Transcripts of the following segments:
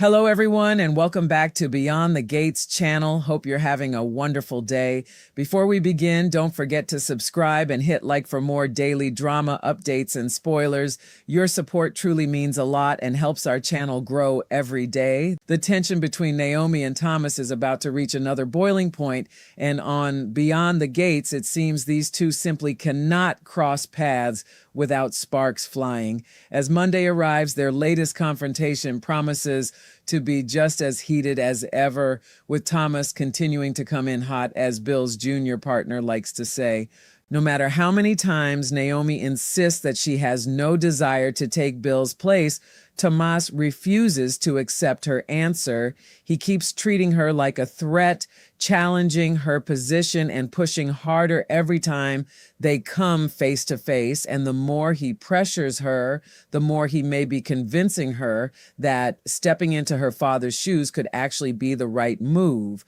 Hello, everyone, and welcome back to Beyond the Gates channel. Hope you're having a wonderful day. Before we begin, don't forget to subscribe and hit like for more daily drama updates and spoilers. Your support truly means a lot and helps our channel grow every day. The tension between Naomi and Tomas is about to reach another boiling point, and on Beyond the Gates, it seems these two simply cannot cross paths without sparks flying. As Monday arrives, their latest confrontation promises to be just as heated as ever, with Tomas continuing to come in hot, as Bill's junior partner likes to say. No matter how many times Naomi insists that she has no desire to take Bill's place, Tomas refuses to accept her answer. He keeps treating her like a threat, challenging her position and pushing harder every time they come face to face. And the more he pressures her, the more he may be convincing her that stepping into her father's shoes could actually be the right move.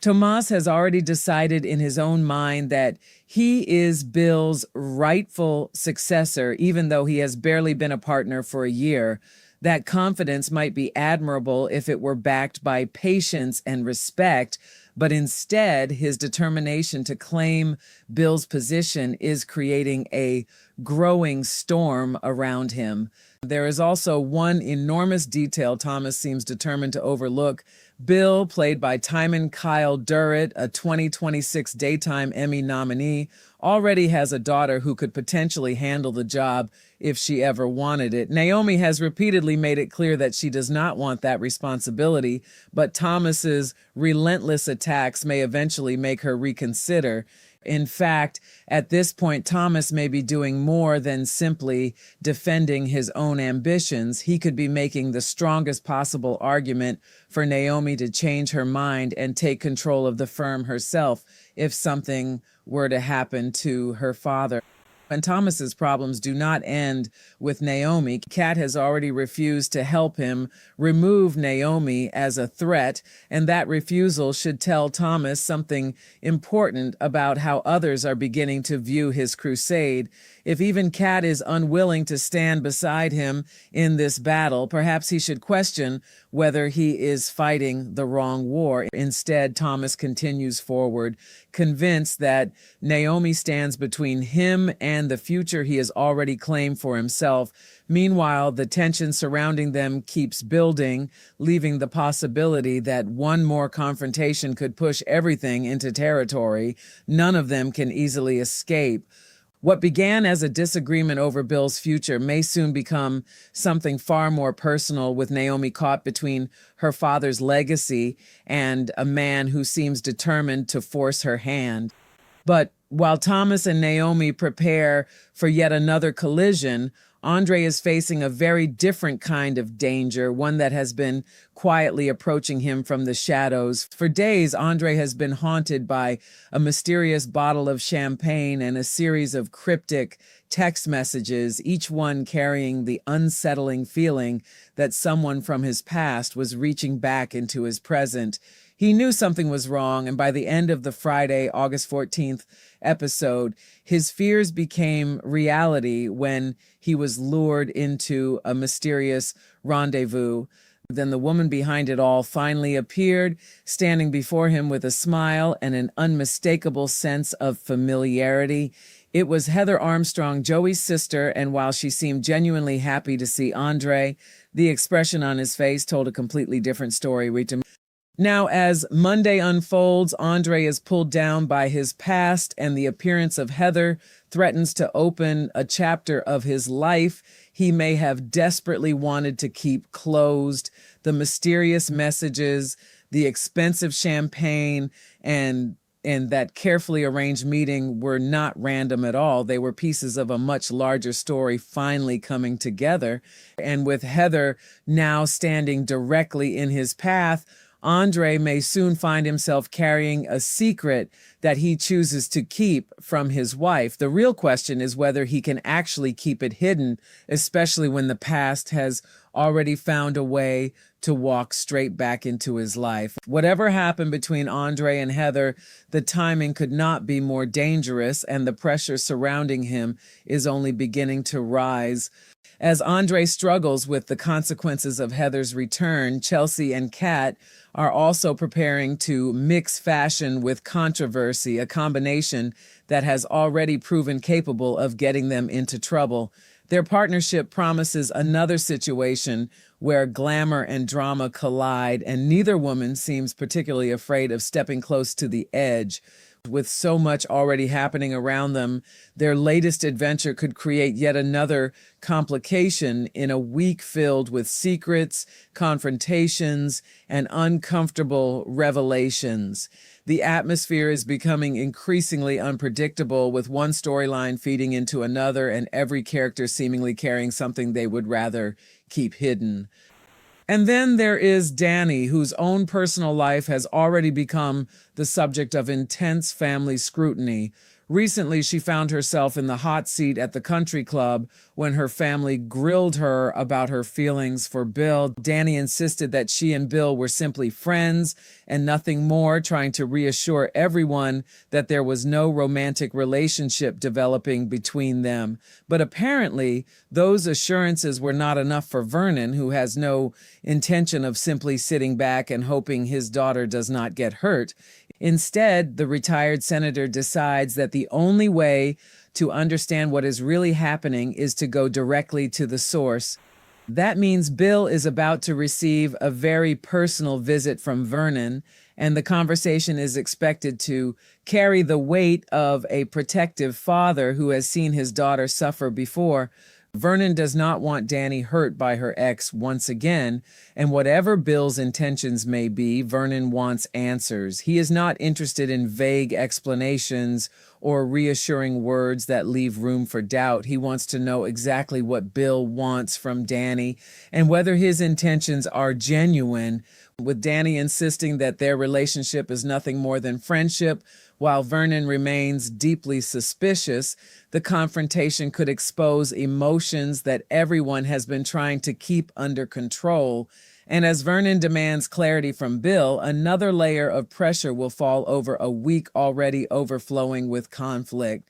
Tomas has already decided in his own mind that he is Bill's rightful successor, even though he has barely been a partner for a year. That confidence might be admirable if it were backed by patience and respect, but instead, his determination to claim Bill's position is creating a growing storm around him. There is also one enormous detail Tomas seems determined to overlook. Bill, played by Timon Kyle Durrett, a 2026 Daytime Emmy nominee, already has a daughter who could potentially handle the job if she ever wanted it. Naomi has repeatedly made it clear that she does not want that responsibility, but Tomas's relentless attacks may eventually make her reconsider. In fact, at this point, Tomas may be doing more than simply defending his own ambitions. He could be making the strongest possible argument for Naomi to change her mind and take control of the firm herself if something were to happen to her father. And Tomas's problems do not end with Naomi. Kat has already refused to help him remove Naomi as a threat, and that refusal should tell Tomas something important about how others are beginning to view his crusade. If even Kat is unwilling to stand beside him in this battle, perhaps he should question whether he is fighting the wrong war. Instead, Tomas continues forward, convinced that Naomi stands between him and the future he has already claimed for himself. Meanwhile, the tension surrounding them keeps building, leaving the possibility that one more confrontation could push everything into territory none of them can easily escape. What began as a disagreement over Bill's future may soon become something far more personal, with Naomi caught between her father's legacy and a man who seems determined to force her hand. But while Tomas and Naomi prepare for yet another collision, Andre is facing a very different kind of danger, one that has been quietly approaching him from the shadows. For days, Andre has been haunted by a mysterious bottle of champagne and a series of cryptic text messages, each one carrying the unsettling feeling that someone from his past was reaching back into his present. He knew something was wrong, and by the end of the Friday, August 14th episode, his fears became reality when he was lured into a mysterious rendezvous. Then the woman behind it all finally appeared, standing before him with a smile and an unmistakable sense of familiarity. It was Heather Armstrong, Joey's sister, and while she seemed genuinely happy to see Andre, the expression on his face told a completely different story. Now, as Monday unfolds, Andre is pulled down by his past, and the appearance of Heather threatens to open a chapter of his life he may have desperately wanted to keep closed. The mysterious messages, the expensive champagne, and that carefully arranged meeting were not random at all. They were pieces of a much larger story finally coming together. And with Heather now standing directly in his path, Andre may soon find himself carrying a secret that he chooses to keep from his wife. The real question is whether he can actually keep it hidden, especially when the past has already found a way to walk straight back into his life. Whatever happened between Andre and Heather, the timing could not be more dangerous, and the pressure surrounding him is only beginning to rise. As Andre struggles with the consequences of Heather's return, Chelsea and Kat are also preparing to mix fashion with controversy, a combination that has already proven capable of getting them into trouble. Their partnership promises another situation where glamour and drama collide, and neither woman seems particularly afraid of stepping close to the edge. With so much already happening around them, their latest adventure could create yet another complication in a week filled with secrets, confrontations, and uncomfortable revelations. The atmosphere is becoming increasingly unpredictable, with one storyline feeding into another and every character seemingly carrying something they would rather keep hidden. And then there is Danny, whose own personal life has already become the subject of intense family scrutiny. Recently, she found herself in the hot seat at the country club when her family grilled her about her feelings for Bill. Danny insisted that she and Bill were simply friends and nothing more, trying to reassure everyone that there was no romantic relationship developing between them. But apparently, those assurances were not enough for Vernon, who has no intention of simply sitting back and hoping his daughter does not get hurt. Instead, the retired senator decides that the only way to understand what is really happening is to go directly to the source. That means Bill is about to receive a very personal visit from Vernon, and the conversation is expected to carry the weight of a protective father who has seen his daughter suffer before. Vernon does not want Danny hurt by her ex once again, and whatever Bill's intentions may be, Vernon wants answers. He is not interested in vague explanations or reassuring words that leave room for doubt. He wants to know exactly what Bill wants from Danny and whether his intentions are genuine, with Danny insisting that their relationship is nothing more than friendship. While Vernon remains deeply suspicious, the confrontation could expose emotions that everyone has been trying to keep under control. And as Vernon demands clarity from Bill, another layer of pressure will fall over a week already overflowing with conflict.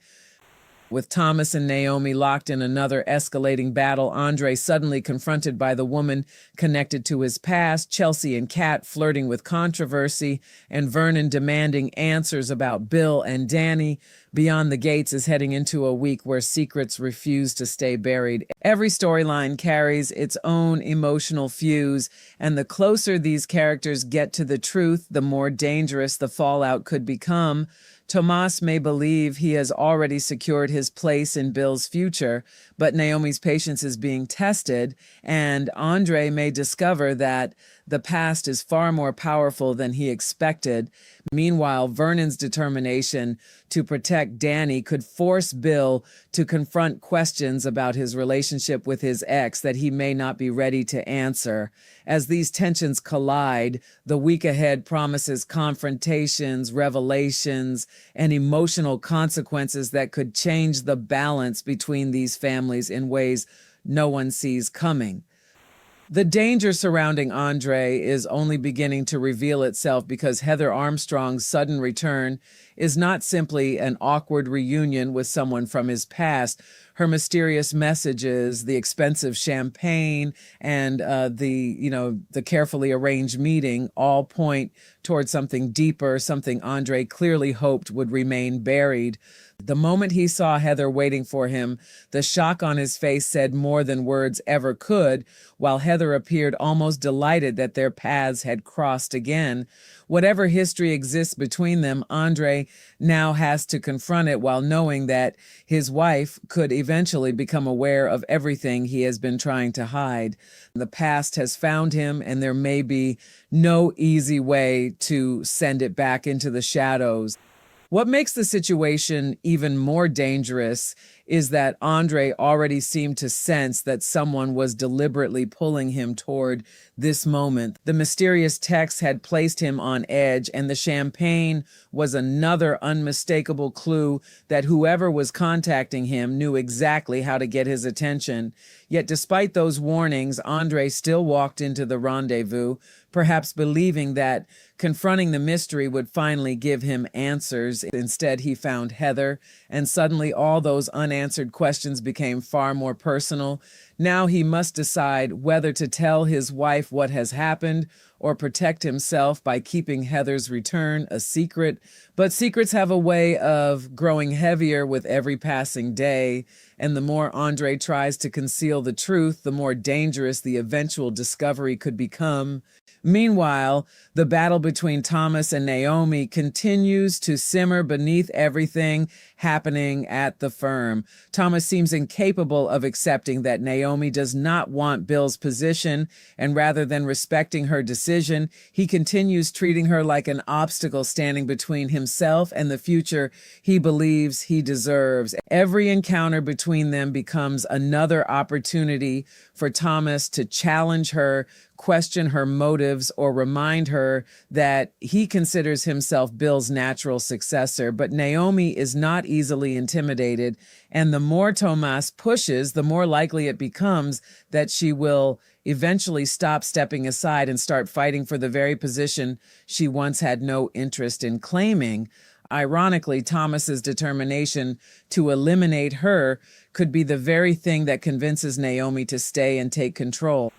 With Tomas and Naomi locked in another escalating battle, Andre suddenly confronted by the woman connected to his past, Chelsea and Kat flirting with controversy, and Vernon demanding answers about Bill and Danny. Beyond the Gates is heading into a week where secrets refuse to stay buried. Every storyline carries its own emotional fuse, and the closer these characters get to the truth, the more dangerous the fallout could become. Tomas may believe he has already secured his place in Bill's future, but Naomi's patience is being tested, and Andre may discover that the past is far more powerful than he expected. Meanwhile, Vernon's determination to protect Danny could force Bill to confront questions about his relationship with his ex that he may not be ready to answer. As these tensions collide, the week ahead promises confrontations, revelations, and emotional consequences that could change the balance between these families in ways no one sees coming. The danger surrounding Andre is only beginning to reveal itself because Heather Armstrong's sudden return is not simply an awkward reunion with someone from his past. Her mysterious messages, the expensive champagne, and the carefully arranged meeting all point towards something deeper, something Andre clearly hoped would remain buried. The moment he saw Heather waiting for him, the shock on his face said more than words ever could, while Heather appeared almost delighted that their paths had crossed again. Whatever history exists between them, Andre now has to confront it while knowing that his wife could eventually become aware of everything he has been trying to hide. The past has found him, and there may be no easy way to send it back into the shadows. What makes the situation even more dangerous is that Andre already seemed to sense that someone was deliberately pulling him toward this moment. The mysterious text had placed him on edge, and the champagne was another unmistakable clue that whoever was contacting him knew exactly how to get his attention. Yet despite those warnings, Andre still walked into the rendezvous, perhaps believing that confronting the mystery would finally give him answers. Instead, he found Heather, and suddenly all those unanswered questions became far more personal. Now he must decide whether to tell his wife what has happened or protect himself by keeping Heather's return a secret. But secrets have a way of growing heavier with every passing day, and the more Andre tries to conceal the truth, the more dangerous the eventual discovery could become. Meanwhile, the battle between Tomas and Naomi continues to simmer beneath everything happening at the firm. Tomas seems incapable of accepting that Naomi does not want Bill's position, and rather than respecting her decision, he continues treating her like an obstacle standing between himself and the future he believes he deserves. Every encounter between them becomes another opportunity for Tomas to challenge her, question her motives, or remind her that he considers himself Bill's natural successor. But Naomi is not easily intimidated, and the more Tomas pushes, the more likely it becomes that she will eventually stop stepping aside and start fighting for the very position she once had no interest in claiming. Ironically, Thomas's determination to eliminate her could be the very thing that convinces Naomi to stay and take control.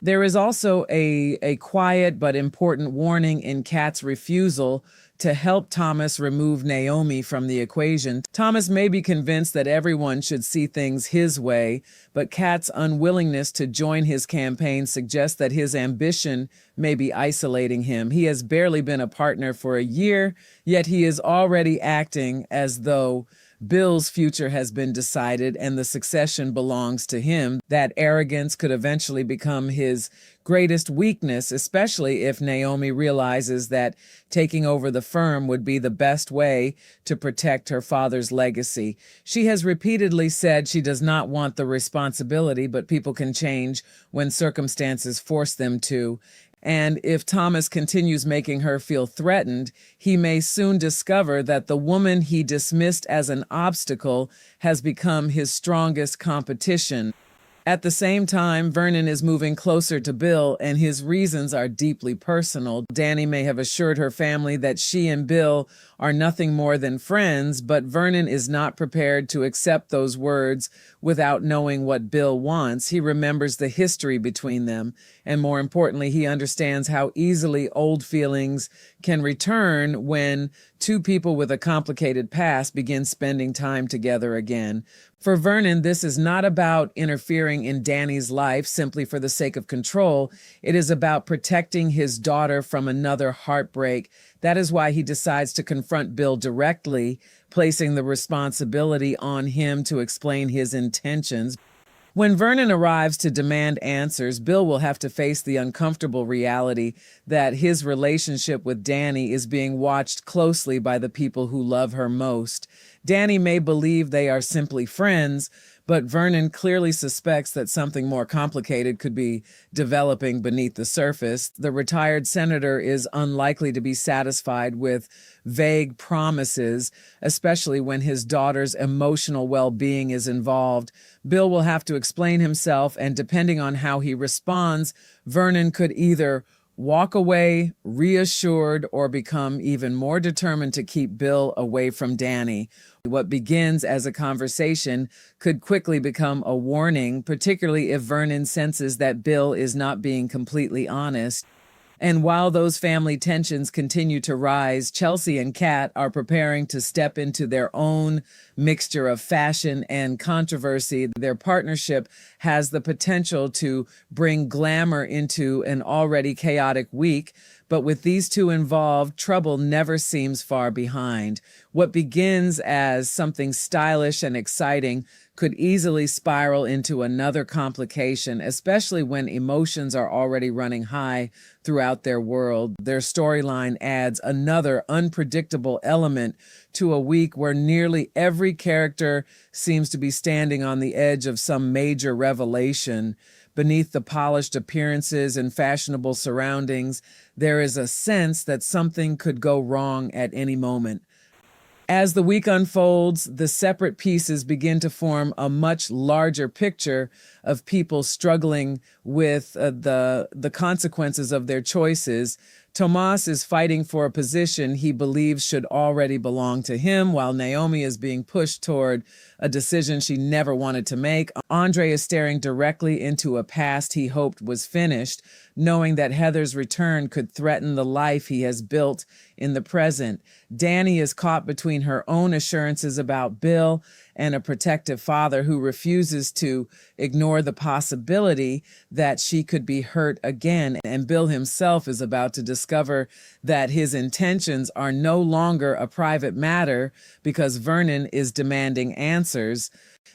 There is also a quiet but important warning in Kat's refusal to help Tomas remove Naomi from the equation. Tomas may be convinced that everyone should see things his way, but Kat's unwillingness to join his campaign suggests that his ambition may be isolating him. He has barely been a partner for a year, yet he is already acting as though Bill's future has been decided and the succession belongs to him. That arrogance could eventually become his greatest weakness, especially if Naomi realizes that taking over the firm would be the best way to protect her father's legacy. She has repeatedly said she does not want the responsibility, but people can change when circumstances force them to. And if Tomas continues making her feel threatened, he may soon discover that the woman he dismissed as an obstacle has become his strongest competition. At the same time, Vernon is moving closer to Bill, and his reasons are deeply personal. Danny may have assured her family that she and Bill are nothing more than friends, but Vernon is not prepared to accept those words without knowing what Bill wants. He remembers the history between them, and more importantly, he understands how easily old feelings can return when two people with a complicated past begin spending time together again. For Vernon, this is not about interfering in Danny's life simply for the sake of control. It is about protecting his daughter from another heartbreak. That is why he decides to confront Bill directly, placing the responsibility on him to explain his intentions. When Vernon arrives to demand answers, Bill will have to face the uncomfortable reality that his relationship with Danny is being watched closely by the people who love her most. Danny may believe they are simply friends, but Vernon clearly suspects that something more complicated could be developing beneath the surface. The retired senator is unlikely to be satisfied with vague promises, especially when his daughter's emotional well-being is involved. Bill will have to explain himself, and depending on how he responds, Vernon could either walk away reassured or become even more determined to keep Bill away from Danny. What begins as a conversation could quickly become a warning, particularly if Vernon senses that Bill is not being completely honest. And while those family tensions continue to rise, Chelsea and Kat are preparing to step into their own mixture of fashion and controversy. Their partnership has the potential to bring glamour into an already chaotic week, but with these two involved, trouble never seems far behind. What begins as something stylish and exciting could easily spiral into another complication, especially when emotions are already running high throughout their world. Their storyline adds another unpredictable element to a week where nearly every character seems to be standing on the edge of some major revelation. Beneath the polished appearances and fashionable surroundings, there is a sense that something could go wrong at any moment. As the week unfolds, the separate pieces begin to form a much larger picture of people struggling with the consequences of their choices. Tomas is fighting for a position he believes should already belong to him, while Naomi is being pushed toward a decision she never wanted to make. Andre is staring directly into a past he hoped was finished, knowing that Heather's return could threaten the life he has built in the present. Danny is caught between her own assurances about Bill and a protective father who refuses to ignore the possibility that she could be hurt again. And Bill himself is about to discover that his intentions are no longer a private matter because Vernon is demanding answers.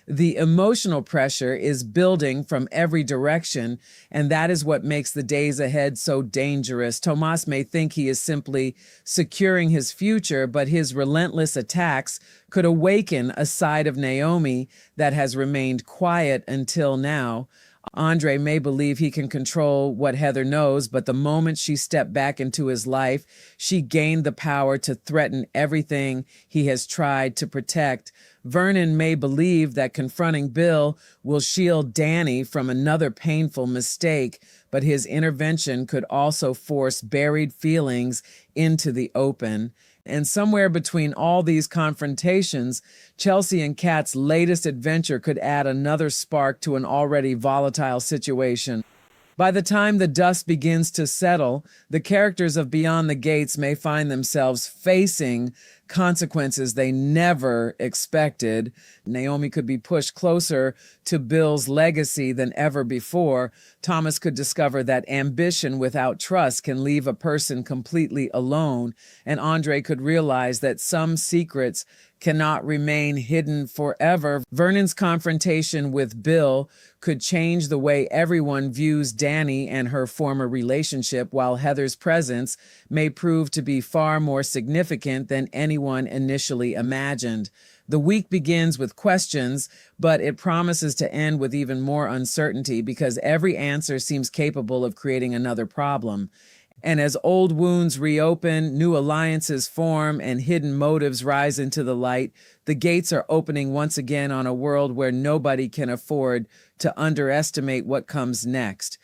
The emotional pressure is building from every direction, and that is what makes the days ahead so dangerous. Tomas may think he is simply securing his future, but his relentless attacks could awaken a side of Naomi that has remained quiet until now. Andre may believe he can control what Heather knows, but the moment she stepped back into his life, she gained the power to threaten everything he has tried to protect. Vernon may believe that confronting Bill will shield Danny from another painful mistake, but his intervention could also force buried feelings into the open. And somewhere between all these confrontations, Chelsea and Kat's latest adventure could add another spark to an already volatile situation. By the time the dust begins to settle, the characters of Beyond the Gates may find themselves facing consequences they never expected. Naomi could be pushed closer to Bill's legacy than ever before. Tomas could discover that ambition without trust can leave a person completely alone. And Andre could realize that some secrets cannot remain hidden forever. Vernon's confrontation with Bill could change the way everyone views Danny and her former relationship, while Heather's presence may prove to be far more significant than anyone initially imagined. The week begins with questions, but it promises to end with even more uncertainty because every answer seems capable of creating another problem. And as old wounds reopen, new alliances form, and hidden motives rise into the light, the gates are opening once again on a world where nobody can afford to underestimate what comes next.